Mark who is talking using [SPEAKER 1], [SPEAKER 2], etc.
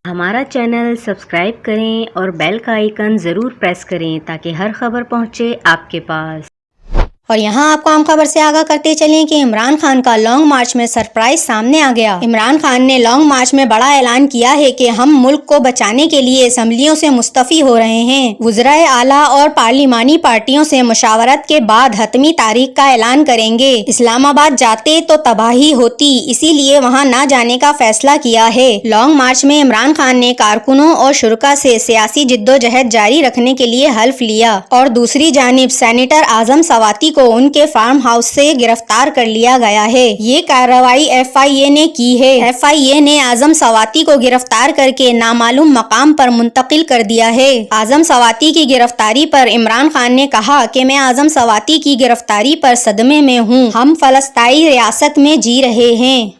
[SPEAKER 1] हमारा channel subscribe करें और बेल का आइकन ज़रूर प्रेस करें ताकि हर खबर पहुंचे आपके पास।
[SPEAKER 2] और यहाँ आपको आम खबर से आगाह करते चलें कि इमरान खान का लॉन्ग मार्च में सरप्राइज सामने आ गया। इमरान खान ने लॉन्ग मार्च में बड़ा ऐलान किया है कि हम मुल्क को बचाने के लिए असम्बलियों से मुस्तफ़ी हो रहे हैं। वज़राए आला और पार्लिमानी पार्टियों से मुशावरत के बाद हतमी तारीख का ऐलान करेंगे। इस्लामाबाद जाते तो तबाही होती, इसीलिए वहाँ न जाने का फैसला किया है। लॉन्ग मार्च में इमरान खान ने कारकुनों और शुरका से सियासी जिद्दोजहद जारी रखने के लिए हल्फ लिया और दूसरी जानिब सेनेटर आजम सवाती को उनके फार्म हाउस से गिरफ्तार कर लिया गया है। ये कार्रवाई FIA ने की है। FIA ने आजम सवाती को गिरफ्तार करके नामालूम मकाम पर मुंतकिल कर दिया है। आजम सवाती की गिरफ्तारी पर इमरान खान ने कहा कि मैं आजम सवाती की गिरफ्तारी पर सदमे में हूँ। हम फलस्तीनी रियासत में जी रहे हैं।